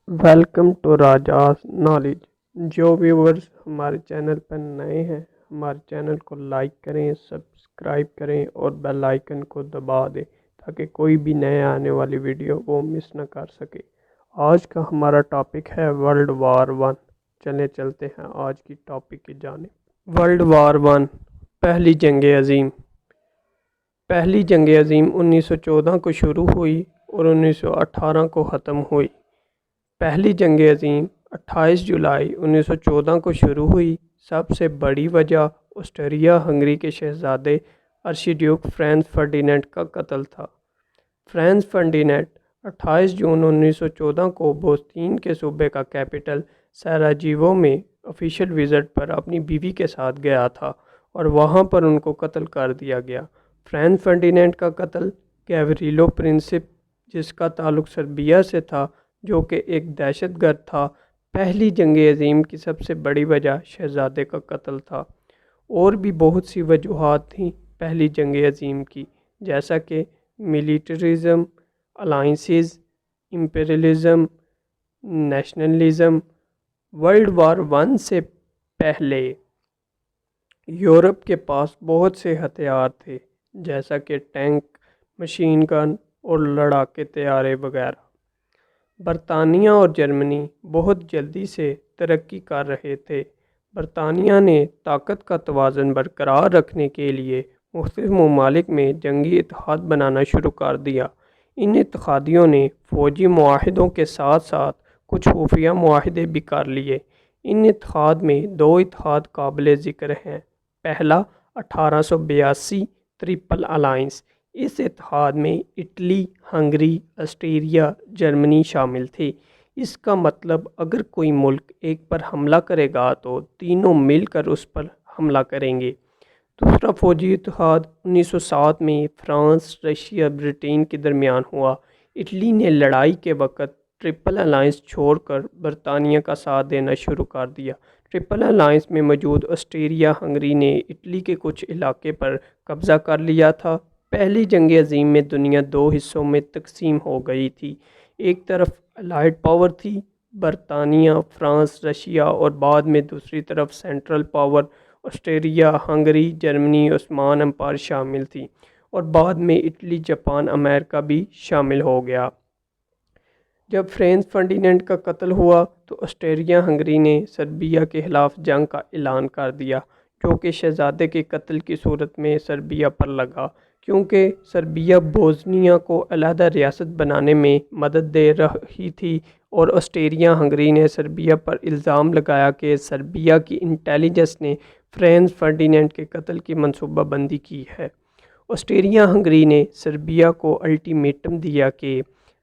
Welcome to Raja's knowledge. جو viewers ہمارے channel پر نئے ہیں ہمارے چینل کو لائک کریں، سبسکرائب کریں اور بیل آئیکن کو دبا دیں تاکہ کوئی بھی نئے آنے والی ویڈیو وہ مس نہ کر سکے۔ آج کا ہمارا ٹاپک ہے ورلڈ وار ون۔ چلتے ہیں آج کی ٹاپک کی جانب۔ ورلڈ وار ون، پہلی جنگ عظیم۔ پہلی جنگ عظیم 1914 کو شروع ہوئی اور 1918 کو ختم ہوئی۔ پہلی جنگ عظیم 28 جولائی 1914 کو شروع ہوئی۔ سب سے بڑی وجہ آسٹریا ہنگری کے شہزادے آرچیڈیوک فرانز فرڈینینڈ کا قتل تھا۔ فرانز فرڈینینڈ 28 جون 1914 کو بوسنین کے صوبے کا کیپٹل سراجیوو میں آفیشیل وزٹ پر اپنی بیوی کے ساتھ گیا تھا اور وہاں پر ان کو قتل کر دیا گیا۔ فرانز فرڈینینڈ کا قتل گیوریلو پرنسپ، جس کا تعلق سربیا سے تھا، جو کہ ایک دہشت گرد تھا، پہلی جنگ عظیم کی سب سے بڑی وجہ شہزادے کا قتل تھا۔ اور بھی بہت سی وجوہات تھیں پہلی جنگ عظیم کی، جیسا کہ militarism, alliances, imperialism, nationalism. World war one سے پہلے یورپ کے پاس بہت سے ہتھیار تھے، جیسا کہ ٹینک، مشین گن اور لڑاکے طیارے وغیرہ۔ برطانیہ اور جرمنی بہت جلدی سے ترقی کر رہے تھے۔ برطانیہ نے طاقت کا توازن برقرار رکھنے کے لیے مختلف ممالک میں جنگی اتحاد بنانا شروع کر دیا۔ ان اتحادیوں نے فوجی معاہدوں کے ساتھ ساتھ کچھ خفیہ معاہدے بھی کر لیے۔ ان اتحاد میں دو اتحاد قابل ذکر ہیں۔ پہلا 1882 ٹرپل الائنس۔ اس اتحاد میں اٹلی، ہنگری، آسٹریا، جرمنی شامل تھے۔ اس کا مطلب اگر کوئی ملک ایک پر حملہ کرے گا تو تینوں مل کر اس پر حملہ کریں گے۔ دوسرا فوجی اتحاد 1907 میں فرانس، رشیا، برطانیہ کے درمیان ہوا۔ اٹلی نے لڑائی کے وقت ٹرپل الائنس چھوڑ کر برطانیہ کا ساتھ دینا شروع کر دیا۔ ٹرپل الائنس میں موجود آسٹریا ہنگری نے اٹلی کے کچھ علاقے پر قبضہ کر لیا تھا۔ پہلی جنگ عظیم میں دنیا دو حصوں میں تقسیم ہو گئی تھی۔ ایک طرف الائڈ پاور تھی، برطانیہ، فرانس، رشیا، اور بعد میں دوسری طرف central power Austria Hungary, Germany, عثمان امپائر شامل تھی، اور بعد میں اٹلی، جاپان، امریکہ بھی شامل ہو گیا۔ جب فرانز فرڈینینڈ کا قتل ہوا تو آسٹریا ہنگری نے سربیا کے خلاف جنگ کا اعلان کر دیا، جو کہ شہزادے کے قتل کی صورت میں سربیا پر لگا، کیونکہ سربیا بوسنیا کو علیحدہ ریاست بنانے میں مدد دے رہی تھی، اور آسٹریا ہنگری نے سربیا پر الزام لگایا کہ سربیا کی انٹیلیجنس نے فرانز فرڈینینڈ کے قتل کی منصوبہ بندی کی ہے۔ آسٹریا ہنگری نے سربیا کو الٹیمیٹم دیا کہ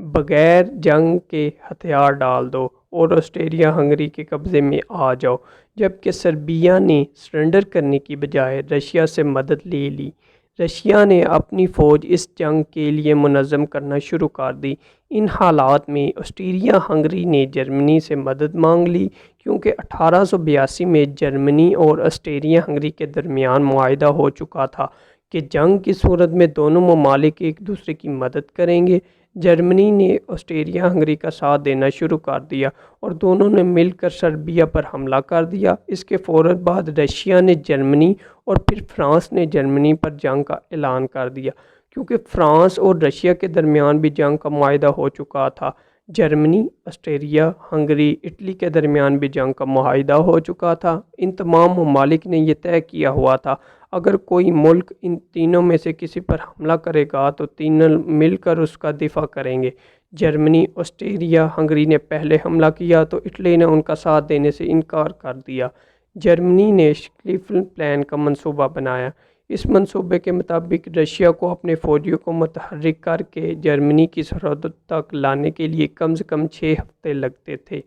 بغیر جنگ کے ہتھیار ڈال دو اور آسٹریا ہنگری کے قبضے میں آ جاؤ، جبکہ سربیا نے سرنڈر کرنے کی بجائے رشیا سے مدد لے لی۔ رشیا نے اپنی فوج اس جنگ کے لیے منظم کرنا شروع کر دی۔ ان حالات میں آسٹریا ہنگری نے جرمنی سے مدد مانگ لی، کیونکہ 1882 میں جرمنی اور آسٹریا ہنگری کے درمیان معاہدہ ہو چکا تھا کہ جنگ کی صورت میں دونوں ممالک ایک دوسرے کی مدد کریں گے۔ جرمنی نے آسٹریا ہنگری کا ساتھ دینا شروع کر دیا اور دونوں نے مل کر سربیا پر حملہ کر دیا۔ اس کے فوراً بعد رشیا نے جرمنی اور پھر فرانس نے جرمنی پر جنگ کا اعلان کر دیا، کیونکہ فرانس اور رشیا کے درمیان بھی جنگ کا معاہدہ ہو چکا تھا۔ جرمنی، آسٹریا ہنگری، اٹلی کے درمیان بھی جنگ کا معاہدہ ہو چکا تھا۔ ان تمام ممالک نے یہ طے کیا ہوا تھا اگر کوئی ملک ان تینوں میں سے کسی پر حملہ کرے گا تو تینوں مل کر اس کا دفاع کریں گے۔ جرمنی، آسٹریا ہنگری نے پہلے حملہ کیا تو اٹلی نے ان کا ساتھ دینے سے انکار کر دیا۔ جرمنی نے شلیفن پلان کا منصوبہ بنایا۔ اس منصوبے کے مطابق رشیا کو اپنے فوجیوں کو متحرک کر کے جرمنی کی سرحدوں تک لانے کے لیے کم سے کم 6 ہفتے لگتے تھے۔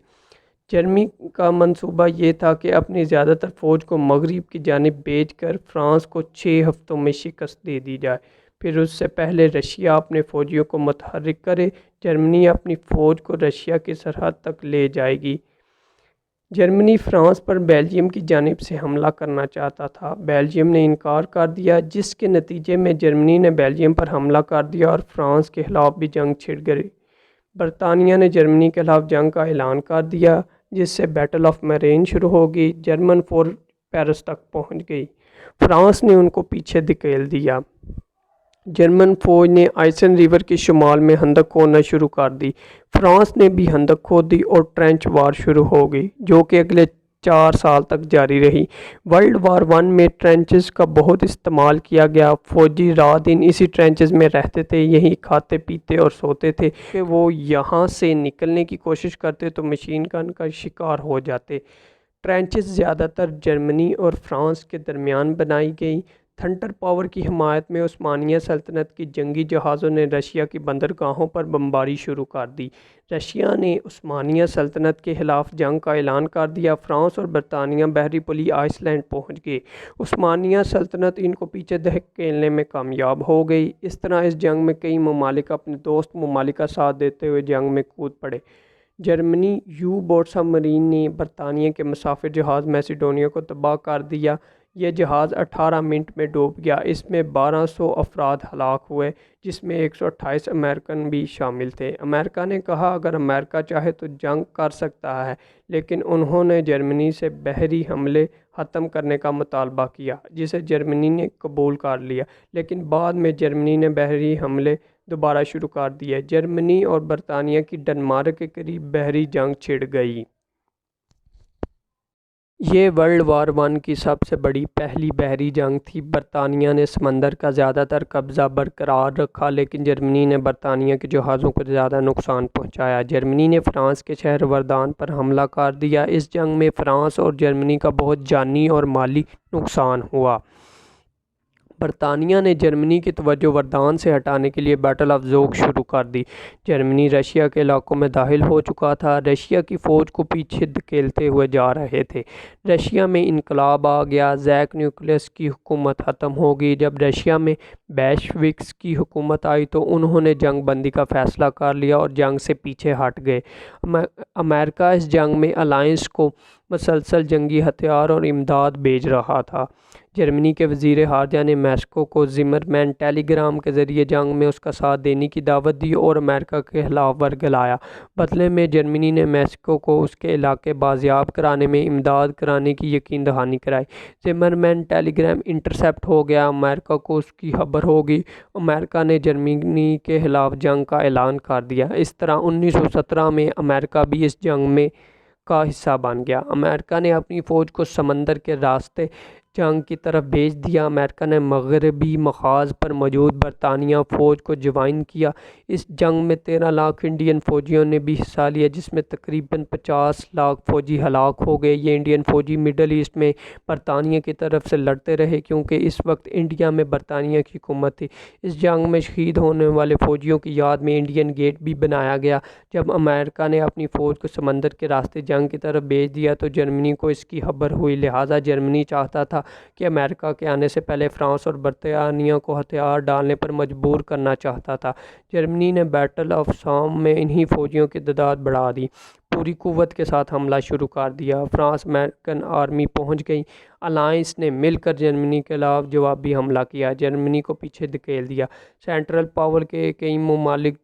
جرمنی کا منصوبہ یہ تھا کہ اپنی زیادہ تر فوج کو مغرب کی جانب بھیج کر فرانس کو 6 ہفتوں میں شکست دے دی جائے۔ پھر اس سے پہلے رشیا اپنے فوجیوں کو متحرک کرے، جرمنی اپنی فوج کو رشیا کی سرحد تک لے جائے گی۔ جرمنی فرانس پر بیلجیم کی جانب سے حملہ کرنا چاہتا تھا۔ بیلجیم نے انکار کر دیا، جس کے نتیجے میں جرمنی نے بیلجیم پر حملہ کر دیا اور فرانس کے خلاف بھی جنگ چھڑ گئی۔ برطانیہ نے جرمنی کے خلاف جنگ کا اعلان کر دیا، جس سے بیٹل آف میرین شروع ہوگی۔ جرمن فورس پیرس تک پہنچ گئی، فرانس نے ان کو پیچھے دھکیل دیا۔ جرمن فوج نے آئسن ریور کے شمال میں خندق کھودنا شروع کر دی۔ فرانس نے بھی خندق کھود دی اور ٹرینچ وار شروع ہو گئی، جو کہ اگلے 4 سال تک جاری رہی۔ ورلڈ وار 1 میں ٹرینچز کا بہت استعمال کیا گیا۔ فوجی رات دن اسی ٹرینچز میں رہتے تھے، یہیں کھاتے پیتے اور سوتے تھے کہ وہ یہاں سے نکلنے کی کوشش کرتے تو مشین گن کا شکار ہو جاتے۔ ٹرینچز زیادہ تر جرمنی اور فرانس کے درمیان بنائی گئی۔ تھنڈر پاور کی حمایت میں عثمانیہ سلطنت کی جنگی جہازوں نے رشیا کی بندرگاہوں پر بمباری شروع کر دی۔ رشیا نے عثمانیہ سلطنت کے خلاف جنگ کا اعلان کر دیا۔ فرانس اور برطانیہ بحری پلی آئس لینڈ پہنچ گئے۔ عثمانیہ سلطنت ان کو پیچھے دھکیلنے میں کامیاب ہو گئی۔ اس طرح اس جنگ میں کئی ممالک اپنے دوست ممالک کا ساتھ دیتے ہوئے جنگ میں کود پڑے۔ Germany U boat submarine نے برطانیہ کے مسافر جہاز میسیڈونیا کو تباہ کر دیا۔ یہ جہاز 18 منٹ میں ڈوب گیا۔ اس میں 1200 افراد ہلاک ہوئے، جس میں 128 امریکن بھی شامل تھے۔ امریکہ نے کہا اگر امریکہ چاہے تو جنگ کر سکتا ہے، لیکن انہوں نے جرمنی سے بحری حملے ختم کرنے کا مطالبہ کیا، جسے جرمنی نے قبول کر لیا، لیکن بعد میں جرمنی نے بحری حملے دوبارہ شروع کر دیے۔ جرمنی اور برطانیہ کی ڈنمارک کے قریب بحری جنگ چھڑ گئی۔ یہ ورلڈ وار 1 کی سب سے بڑی پہلی بحری جنگ تھی۔ برطانیہ نے سمندر کا زیادہ تر قبضہ برقرار رکھا، لیکن جرمنی نے برطانیہ کے جہازوں کو زیادہ نقصان پہنچایا۔ جرمنی نے فرانس کے شہر وردان پر حملہ کر دیا۔ اس جنگ میں فرانس اور جرمنی کا بہت جانی اور مالی نقصان ہوا۔ برطانیہ نے جرمنی کی توجہ وردان سے ہٹانے کے لیے بیٹل آف زوگ شروع کر دی۔ جرمنی رشیا کے علاقوں میں داخل ہو چکا تھا، رشیا کی فوج کو پیچھے دھکیلتے ہوئے جا رہے تھے۔ رشیا میں انقلاب آ گیا، زیک نیوکلس کی حکومت ختم ہو گئی۔ جب رشیا میں بیلشوکس کی حکومت آئی تو انہوں نے جنگ بندی کا فیصلہ کر لیا اور جنگ سے پیچھے ہٹ گئے۔ امریکہ اس جنگ میں الائنس کو مسلسل جنگی ہتھیار اور امداد بھیج رہا تھا۔ جرمنی کے وزیر خارجہ نے میکسیکو کو زمرمین ٹیلی گرام کے ذریعے جنگ میں اس کا ساتھ دینے کی دعوت دی اور امریکہ کے خلاف ورگلایا۔ بدلے میں جرمنی نے میکسیکو کو اس کے علاقے بازیاب کرانے میں امداد کرانے کی یقین دہانی کرائی۔ زمرمین ٹیلی گرام انٹرسپٹ ہو گیا، امریکہ کو اس کی خبر ہوگی۔ امریکہ نے جرمنی کے خلاف جنگ کا اعلان کر دیا۔ اس طرح 1917 میں امریکہ بھی اس جنگ میں کا حصہ بن گیا۔ امریکہ نے اپنی فوج کو سمندر کے راستے جنگ کی طرف بھیج دیا۔ امریکہ نے مغربی مخاذ پر موجود برطانیہ فوج کو جوائن کیا۔ اس جنگ میں 13 لاکھ انڈین فوجیوں نے بھی حصہ لیا، جس میں تقریباً 50 لاکھ فوجی ہلاک ہو گئے۔ یہ انڈین فوجی مڈل ایسٹ میں برطانیہ کی طرف سے لڑتے رہے، کیونکہ اس وقت انڈیا میں برطانیہ کی حکومت تھی۔ اس جنگ میں شہید ہونے والے فوجیوں کی یاد میں انڈین گیٹ بھی بنایا گیا۔ جب امریکہ نے اپنی فوج کو سمندر کے راستے جنگ کی طرف بھیج دیا تو جرمنی کو اس کی خبر ہوئی، لہٰذا جرمنی چاہتا تھا کہ امریکہ کے آنے سے پہلے فرانس اور برطانیہ کو ہتھیار ڈالنے پر مجبور کرنا چاہتا تھا۔ جرمنی نے بیٹل آف سوم میں انہی فوجیوں کی تعداد بڑھا دی، پوری قوت کے ساتھ حملہ شروع کر دیا۔ فرانس امریکن آرمی پہنچ گئی۔ الائنس نے مل کر جرمنی کے خلاف جوابی حملہ کیا، جرمنی کو پیچھے دھکیل دیا۔ سینٹرل پاور کے کئی ممالک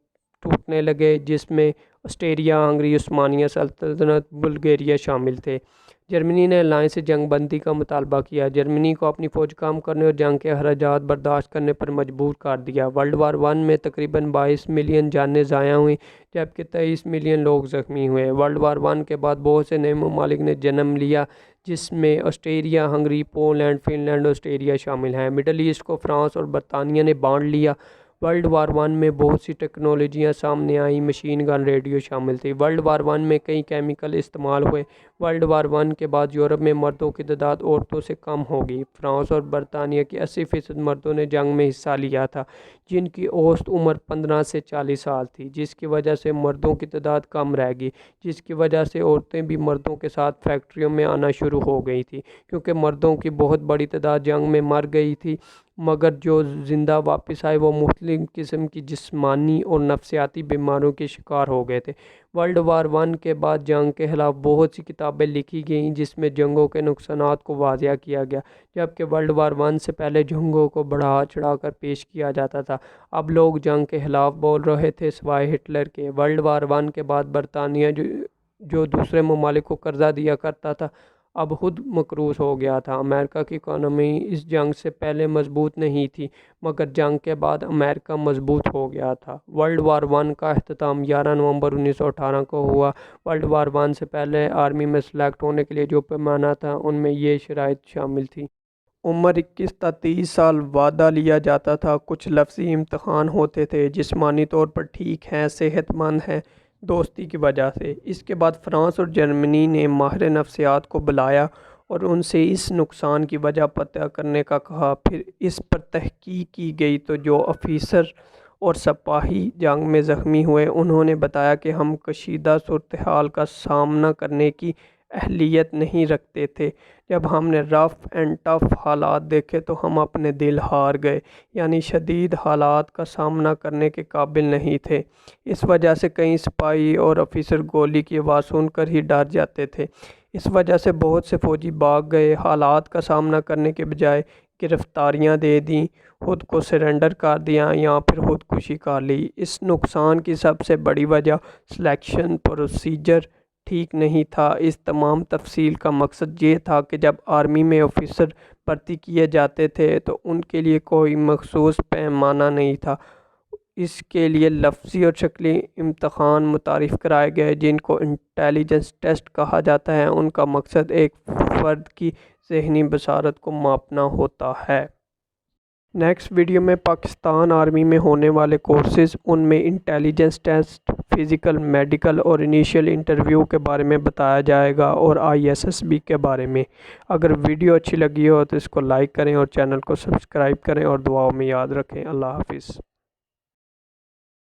ٹوٹنے لگے، جس میں آسٹریا ہنگری، عثمانیہ سلطنت، بلغاریہ شامل تھے۔ جرمنی نے الائنس سے جنگ بندی کا مطالبہ کیا، جرمنی کو اپنی فوج کم کرنے اور جنگ کے اخراجات برداشت کرنے پر مجبور کر دیا۔ ورلڈ وار 1 میں تقریباً 22 ملین جانیں ضائع ہوئیں، جبکہ 23 ملین لوگ زخمی ہوئے۔ ورلڈ وار 1 کے بعد بہت سے نئے ممالک نے جنم لیا، جس میں Austria Hungary, Poland, Finland اور آسٹریا شامل ہیں۔ مڈل ایسٹ کو فرانس اور برطانیہ نے بانٹ لیا۔ ورلڈ وار 1 میں بہت سی ٹیکنالوجیاں سامنے آئیں، مشین گن، ریڈیو شامل تھی۔ ورلڈ وار 1 میں کئی کیمیکل استعمال ہوئے۔ ورلڈ وار 1 کے بعد یورپ میں مردوں کی تعداد عورتوں سے کم ہو گئی۔ فرانس اور برطانیہ کے 80% مردوں نے جنگ میں حصہ لیا تھا، جن کی اوسط عمر 15 سے 40 سال تھی، جس کی وجہ سے مردوں کی تعداد کم رہ گئی، جس کی وجہ سے عورتیں بھی مردوں کے ساتھ فیکٹریوں میں آنا شروع ہو گئی تھیں۔ کیونکہ مردوں کی بہت بڑی تعداد جنگ میں مر گئی تھی، مگر جو زندہ واپس آئے وہ مختلف قسم کی جسمانی اور نفسیاتی بیماریوں کے شکار ہو گئے تھے۔ ورلڈ وار ون کے بعد جنگ کے خلاف بہت سی کتابیں لکھی گئیں جس میں جنگوں کے نقصانات کو واضح کیا گیا، جبکہ ورلڈ وار ون سے پہلے جنگوں کو بڑھا چڑھا کر پیش کیا جاتا تھا۔ اب لوگ جنگ کے خلاف بول رہے تھے سوائے ہٹلر کے۔ ورلڈ وار ون کے بعد برطانیہ جو دوسرے ممالک کو قرضہ دیا کرتا تھا اب خود مقروض ہو گیا تھا۔ امریکہ کی اکانومی اس جنگ سے پہلے مضبوط نہیں تھی، مگر جنگ کے بعد امریکہ مضبوط ہو گیا تھا۔ ورلڈ وار ون کا اختتام 11 نومبر 1918 کو ہوا۔ ورلڈ وار ون سے پہلے آرمی میں سلیکٹ ہونے کے لیے جو پیمانہ تھا ان میں یہ شرائط شامل تھی: عمر 21 تا 30 سال، وعدہ لیا جاتا تھا، کچھ لفظی امتحان ہوتے تھے، جسمانی طور پر ٹھیک ہیں، صحت مند ہیں، دوستی کی وجہ سے۔ اس کے بعد فرانس اور جرمنی نے ماہر نفسیات کو بلایا اور ان سے اس نقصان کی وجہ پتہ کرنے کا کہا۔ پھر اس پر تحقیق کی گئی تو جو افسر اور سپاہی جنگ میں زخمی ہوئے انہوں نے بتایا کہ ہم کشیدہ صورتحال کا سامنا کرنے کی اہلیت نہیں رکھتے تھے۔ جب ہم نے رف اینڈ ٹف حالات دیکھے تو ہم اپنے دل ہار گئے، یعنی شدید حالات کا سامنا کرنے کے قابل نہیں تھے۔ اس وجہ سے کئی سپاہی اور افسر گولی کی آواز سن کر ہی ڈر جاتے تھے۔ اس وجہ سے بہت سے فوجی بھاگ گئے، حالات کا سامنا کرنے کے بجائے گرفتاریاں دے دیں، خود کو سرنڈر کر دیا یا پھر خودکشی کر لی۔ اس نقصان کی سب سے بڑی وجہ سلیکشن پروسیجر ٹھیک نہیں تھا۔ اس تمام تفصیل کا مقصد یہ تھا کہ جب آرمی میں افسر بھرتی کیے جاتے تھے تو ان کے لیے کوئی مخصوص پیمانہ نہیں تھا۔ اس کے لیے لفظی اور شکلی امتحان متعارف کرائے گئے جن کو انٹیلیجنس ٹیسٹ کہا جاتا ہے۔ ان کا مقصد ایک فرد کی ذہنی بصارت کو ماپنا ہوتا ہے۔ نیکسٹ ویڈیو میں پاکستان آرمی میں ہونے والے کورسز، ان میں انٹیلیجنس ٹیسٹ، فزیکل، میڈیکل اور انیشیل انٹرویو کے بارے میں بتایا جائے گا اور ISSB کے بارے میں۔ اگر ویڈیو اچھی لگی ہو تو اس کو لائک کریں اور چینل کو سبسکرائب کریں اور دعاؤں میں یاد رکھیں۔ اللہ حافظ۔